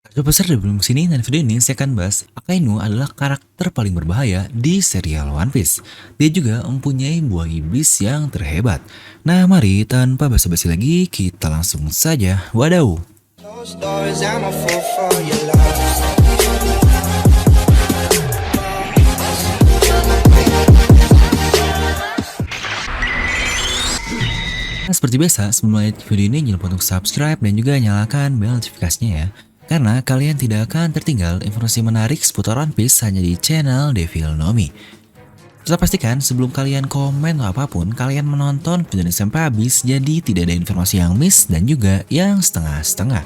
Ada besar dari belum sini dan video ini saya akan bahas Akainu adalah karakter paling berbahaya di serial One Piece. Dia juga mempunyai buah iblis yang terhebat. Nah mari tanpa basa-basi lagi kita langsung saja wadaw. Those stories, I'm a fool for your love. Nah, seperti biasa sebelum lanjut video ini jangan lupa untuk subscribe dan juga nyalakan bel notifikasinya ya. Karena kalian tidak akan tertinggal informasi menarik seputar One Piece hanya di channel Devil Nomi. Terus pastikan sebelum kalian komen atau apapun, kalian menonton video ini sampai habis, jadi tidak ada informasi yang miss dan juga yang setengah-setengah.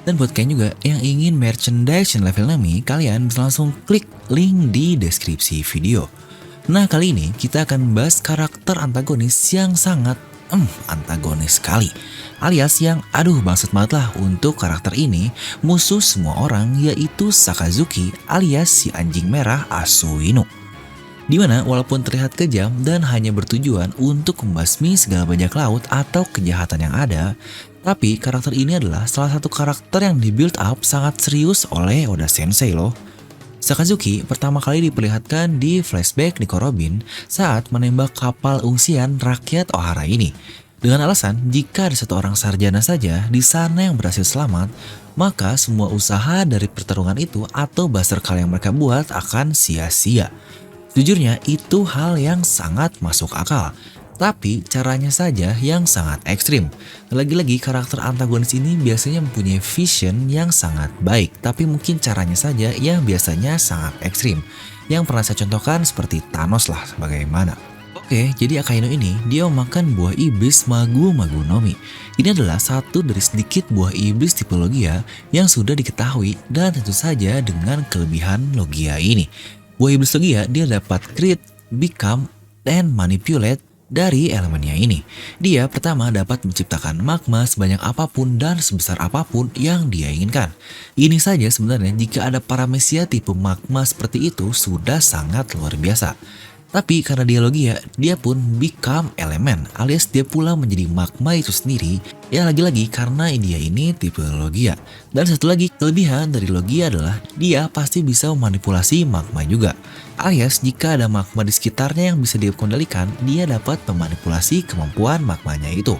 Dan buat kalian juga yang ingin merchandise level Nami, kalian bisa langsung klik link di deskripsi video. Nah kali ini kita akan membahas karakter antagonis yang sangat antagonis sekali. Alias yang bangsat banget lah untuk karakter ini, musuh semua orang yaitu Sakazuki alias si anjing merah Asuino. Dimana walaupun terlihat kejam dan hanya bertujuan untuk membasmi segala bajak laut atau kejahatan yang ada, tapi karakter ini adalah salah satu karakter yang di-build up sangat serius oleh Oda Sensei loh. Sakazuki pertama kali diperlihatkan di flashback Nico Robin saat menembak kapal ungsian rakyat Ohara ini. Dengan alasan jika ada satu orang sarjana saja di sana yang berhasil selamat, maka semua usaha dari pertarungan itu atau baserkal yang mereka buat akan sia-sia. Jujurnya itu hal yang sangat masuk akal, tapi caranya saja yang sangat ekstrim. Lagi-lagi karakter antagonis ini biasanya mempunyai vision yang sangat baik, tapi mungkin caranya saja yang biasanya sangat ekstrim. Yang pernah saya contohkan seperti Thanos lah bagaimana. Oke, jadi Akainu ini dia memakan buah iblis Magu Magu Nomi. Ini adalah satu dari sedikit buah iblis tipe Logia yang sudah diketahui dan tentu saja dengan kelebihan Logia ini. Buah iblis Logia dia dapat create, become, dan manipulate dari elemennya ini. Dia pertama dapat menciptakan magma sebanyak apapun dan sebesar apapun yang dia inginkan. Ini saja sebenarnya jika ada paramesia tipe magma seperti itu sudah sangat luar biasa. Tapi karena dia Logia, dia pun become elemen alias dia pula menjadi magma itu sendiri. Ya lagi-lagi karena dia ini tipe Logia. Dan satu lagi kelebihan dari Logia adalah dia pasti bisa memanipulasi magma juga. Alias jika ada magma di sekitarnya yang bisa dia kendalikan, dia dapat memanipulasi kemampuan magmanya itu.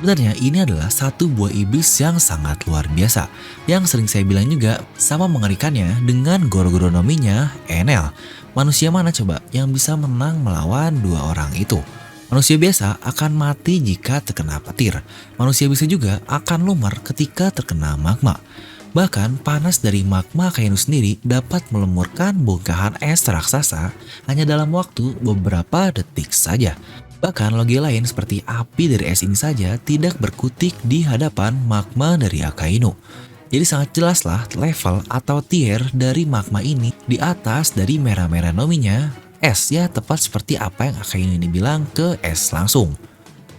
Sebenarnya ini adalah satu buah iblis yang sangat luar biasa. Yang sering saya bilang juga sama mengerikannya dengan Goro-Goro Nominya Enel. Manusia mana coba yang bisa menang melawan dua orang itu? Manusia biasa akan mati jika terkena petir. Manusia bisa juga akan lumar ketika terkena magma. Bahkan panas dari magma Akainu sendiri dapat melemurkan bongkahan es raksasa hanya dalam waktu beberapa detik saja. Bahkan logi lain seperti api dari es ini saja tidak berkutik di hadapan magma dari Akainu. Jadi sangat jelas lah level atau tier dari magma ini di atas dari merah-merah nominya es, ya tepat seperti apa yang Akainu ini bilang ke es langsung.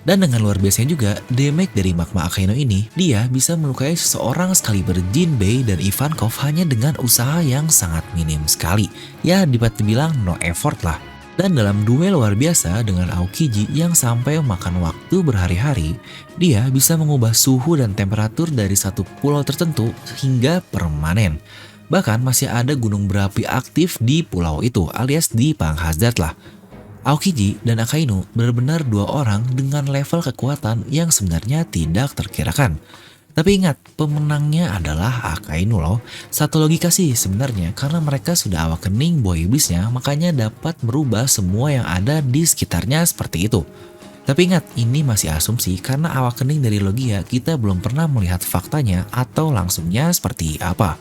Dan dengan luar biasanya juga damage dari magma Akainu ini, dia bisa melukai seseorang sekaliber Jinbei dan Ivankov hanya dengan usaha yang sangat minim sekali. Ya dapat dibilang no effort lah. Dan dalam duel luar biasa dengan Aokiji yang sampai memakan waktu berhari-hari, dia bisa mengubah suhu dan temperatur dari satu pulau tertentu hingga permanen. Bahkan masih ada gunung berapi aktif di pulau itu alias di Panghazard lah. Aokiji dan Akainu benar-benar dua orang dengan level kekuatan yang sebenarnya tidak terkirakan. Tapi ingat, pemenangnya adalah Akainu loh. Satu logika sih sebenarnya, karena mereka sudah awakening buah iblisnya, makanya dapat merubah semua yang ada di sekitarnya seperti itu. Tapi ingat, ini masih asumsi karena awakening dari Logia kita belum pernah melihat faktanya atau langsungnya seperti apa.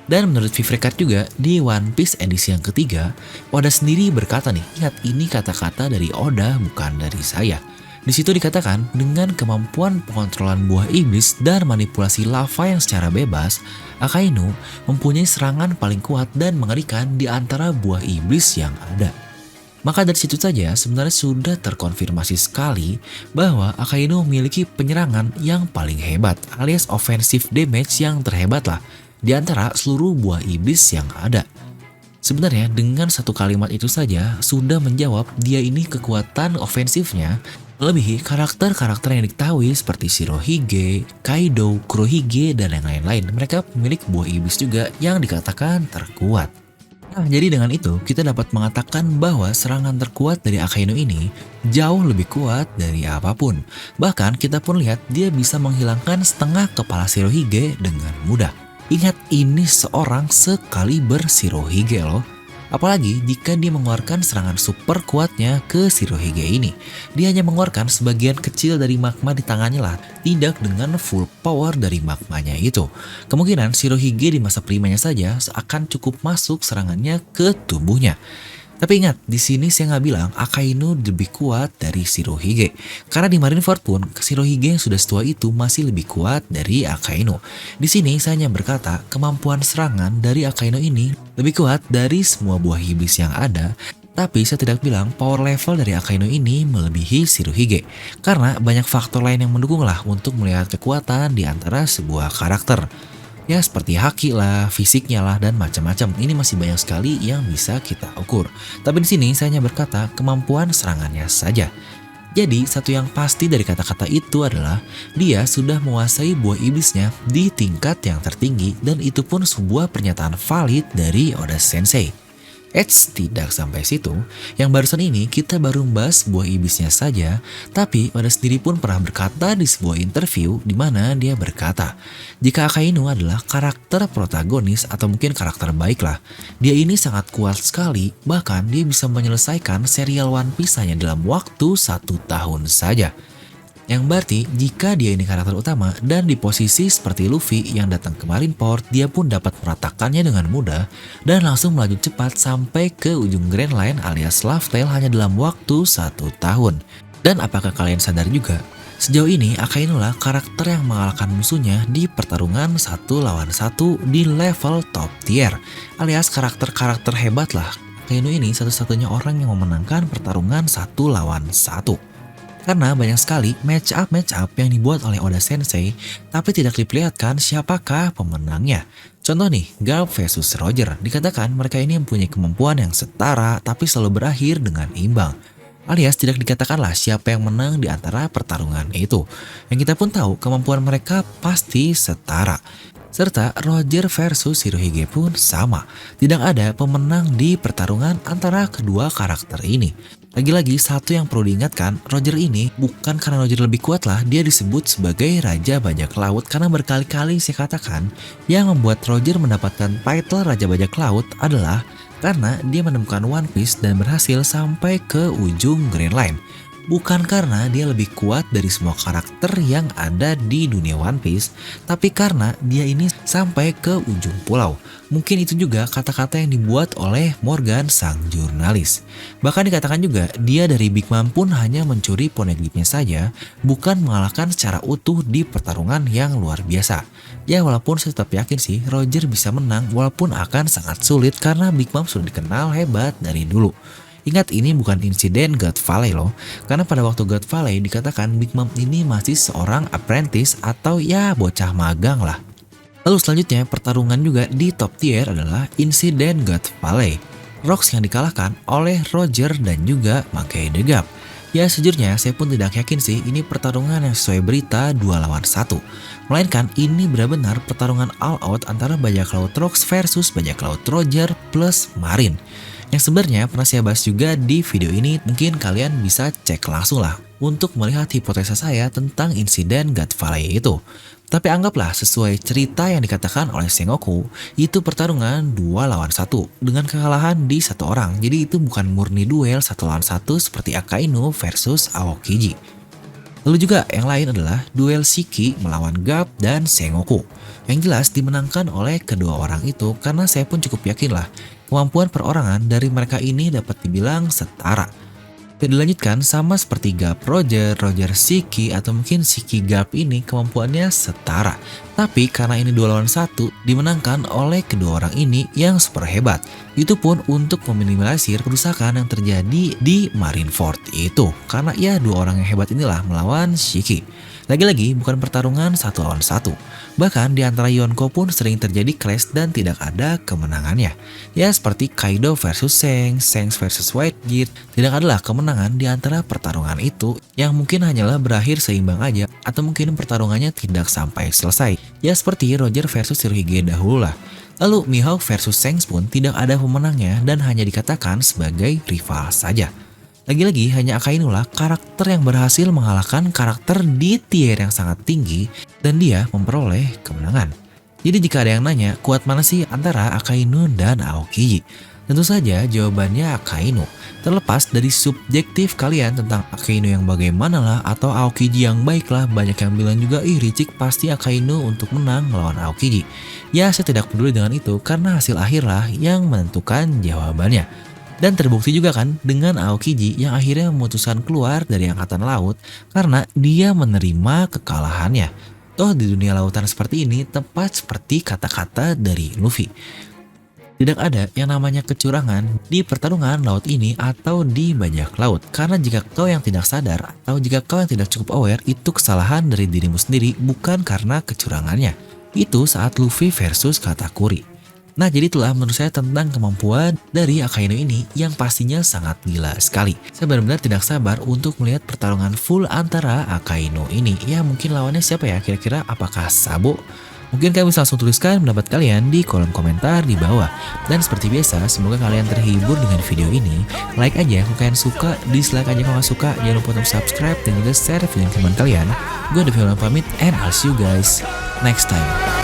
Dan menurut Vivrekat juga, di One Piece edisi yang ketiga, Oda sendiri berkata nih, ingat ini kata-kata dari Oda bukan dari saya. Di situ dikatakan, dengan kemampuan pengontrolan buah iblis dan manipulasi lava yang secara bebas, Akainu mempunyai serangan paling kuat dan mengerikan di antara buah iblis yang ada. Maka dari situ saja sebenarnya sudah terkonfirmasi sekali bahwa Akainu memiliki penyerangan yang paling hebat alias offensive damage yang terhebat lah di antara seluruh buah iblis yang ada. Sebenarnya dengan satu kalimat itu saja sudah menjawab dia ini kekuatan ofensifnya Lebih karakter-karakter yang diketahui seperti Shirohige, Kaido, Kurohige, dan yang lain-lain, mereka pemilik buah iblis juga yang dikatakan terkuat. Nah, jadi dengan itu kita dapat mengatakan bahwa serangan terkuat dari Akainu ini jauh lebih kuat dari apapun. Bahkan kita pun lihat dia bisa menghilangkan setengah kepala Shirohige dengan mudah. Ingat, ini seorang sekaliber Shirohige loh. Apalagi jika dia mengeluarkan serangan super kuatnya ke Shirohige ini. Dia hanya mengeluarkan sebagian kecil dari magma di tangannya lah, tidak dengan full power dari magmanya itu. Kemungkinan Shirohige di masa primanya saja akan cukup masuk serangannya ke tubuhnya. Tapi ingat, di sini saya nggak bilang Akainu lebih kuat dari Shirohige. Karena di Marineford pun, Shirohige yang sudah setua itu masih lebih kuat dari Akainu. Di sini saya hanya berkata, kemampuan serangan dari Akainu ini lebih kuat dari semua buah iblis yang ada. Tapi saya tidak bilang power level dari Akainu ini melebihi Shirohige. Karena banyak faktor lain yang mendukung lah untuk melihat kekuatan di antara sebuah karakter. Ya seperti haki lah, fisiknya lah, dan macam-macam. Ini masih banyak sekali yang bisa kita ukur. Tapi di sini saya hanya berkata kemampuan serangannya saja. Jadi satu yang pasti dari kata-kata itu adalah dia sudah menguasai buah iblisnya di tingkat yang tertinggi, dan itu pun sebuah pernyataan valid dari Oda Sensei. Tidak sampai situ, yang barusan ini kita baru membahas buah iblisnya saja, tapi Oda sendiri pun pernah berkata di sebuah interview di mana dia berkata, jika Akainu adalah karakter protagonis atau mungkin karakter baik lah, dia ini sangat kuat sekali, bahkan dia bisa menyelesaikan serial One Piece hanya dalam waktu 1 tahun saja. Yang berarti jika dia ini karakter utama dan di posisi seperti Luffy yang datang ke Marineford, dia pun dapat meratakannya dengan mudah dan langsung melaju cepat sampai ke ujung Grand Line alias Laugh Tale hanya dalam waktu 1 tahun. Dan apakah kalian sadar juga? Sejauh ini Akainu lah karakter yang mengalahkan musuhnya di pertarungan 1 lawan 1 di level top tier, alias karakter-karakter hebat lah. Akainu ini satu-satunya orang yang memenangkan pertarungan 1 lawan 1. Karena banyak sekali match up yang dibuat oleh Oda Sensei, tapi tidak diperlihatkan siapakah pemenangnya. Contoh nih, Garp versus Roger, dikatakan mereka ini mempunyai kemampuan yang setara tapi selalu berakhir dengan imbang. Alias tidak dikatakanlah siapa yang menang di antara pertarungan itu. Yang kita pun tahu kemampuan mereka pasti setara. Serta Roger versus Shirohige pun sama. Tidak ada pemenang di pertarungan antara kedua karakter ini. Lagi-lagi satu yang perlu diingatkan, Roger ini bukan karena Roger lebih kuat lah dia disebut sebagai Raja Bajak Laut, karena berkali-kali saya katakan yang membuat Roger mendapatkan title Raja Bajak Laut adalah karena dia menemukan One Piece dan berhasil sampai ke ujung Grand Line. Bukan karena dia lebih kuat dari semua karakter yang ada di dunia One Piece, tapi karena dia ini sampai ke ujung pulau. Mungkin itu juga kata-kata yang dibuat oleh Morgan sang jurnalis. Bahkan dikatakan juga dia dari Big Mom pun hanya mencuri poneglyphnya saja, bukan mengalahkan secara utuh di pertarungan yang luar biasa. Ya walaupun saya tetap yakin sih Roger bisa menang walaupun akan sangat sulit karena Big Mom sudah dikenal hebat dari dulu. Ingat, ini bukan insiden God Valley loh, karena pada waktu God Valley dikatakan Big Mom ini masih seorang apprentice atau ya bocah magang lah. Lalu selanjutnya pertarungan juga di top tier adalah insiden God Valley. Rocks yang dikalahkan oleh Roger dan juga Monkey D. Gap. Ya sejujurnya saya pun tidak yakin sih ini pertarungan yang sesuai berita 2 lawan 1. Melainkan ini benar-benar pertarungan all out antara bajak laut Rocks versus bajak laut Roger plus Marine. Yang sebenarnya pernah saya bahas juga di video ini, mungkin kalian bisa cek langsung lah untuk melihat hipotesa saya tentang insiden God Valley itu. Tapi anggaplah sesuai cerita yang dikatakan oleh Sengoku, itu pertarungan 2 lawan 1 dengan kekalahan di 1 orang. Jadi itu bukan murni duel 1 lawan 1 seperti Akainu versus Aokiji. Lalu juga yang lain adalah duel Shiki melawan Garp dan Sengoku. Yang jelas dimenangkan oleh kedua orang itu karena saya pun cukup yakin lah kemampuan perorangan dari mereka ini dapat dibilang setara. Dan dilanjutkan sama seperti Garp Roger, Roger Shiki, atau mungkin Shiki Garp ini kemampuannya setara. Tapi karena ini 2 lawan 1 dimenangkan oleh kedua orang ini yang super hebat. Itu pun untuk meminimalisir kerusakan yang terjadi di Marineford itu. Karena ya 2 orang yang hebat inilah melawan Shiki. Lagi-lagi bukan pertarungan satu lawan satu. Bahkan di antara Yonko pun sering terjadi clash dan tidak ada kemenangannya. Ya seperti Kaido versus Shanks, Shanks versus Whitebeard, tidak adalah kemenangan di antara pertarungan itu yang mungkin hanyalah berakhir seimbang aja atau mungkin pertarungannya tidak sampai selesai. Ya seperti Roger versus Shirohige dahulu lah. Lalu Mihawk versus Shanks pun tidak ada pemenangnya dan hanya dikatakan sebagai rival saja. Lagi-lagi hanya Akainu lah karakter yang berhasil mengalahkan karakter di tier yang sangat tinggi dan dia memperoleh kemenangan. Jadi jika ada yang nanya kuat mana sih antara Akainu dan Aokiji? Tentu saja jawabannya Akainu. Terlepas dari subjektif kalian tentang Akainu yang bagaimana lah atau Aokiji yang baik lah, banyak yang bilang juga ih Ricik pasti Akainu untuk menang melawan Aokiji. Ya saya tidak peduli dengan itu karena hasil akhir lah yang menentukan jawabannya. Dan terbukti juga kan dengan Aokiji yang akhirnya memutuskan keluar dari Angkatan Laut karena dia menerima kekalahannya. Toh di dunia lautan seperti ini tepat seperti kata-kata dari Luffy. Tidak ada yang namanya kecurangan di pertarungan laut ini atau di bajak laut. Karena jika kau yang tidak sadar atau jika kau yang tidak cukup aware, itu kesalahan dari dirimu sendiri bukan karena kecurangannya. Itu saat Luffy versus Katakuri. Nah jadi itulah menurut saya tentang kemampuan dari Akainu ini yang pastinya sangat gila sekali. Saya benar-benar tidak sabar untuk melihat pertarungan full antara Akainu ini. Ya mungkin lawannya siapa ya, kira-kira apakah Sabo? Mungkin kalian bisa langsung tuliskan pendapat kalian di kolom komentar di bawah. Dan seperti biasa, semoga kalian terhibur dengan video ini. Like aja kalau kalian suka, dislike aja kalau nggak suka. Jangan lupa untuk subscribe dan juga share video teman kalian. Gue Devil pamit and I'll see you guys next time.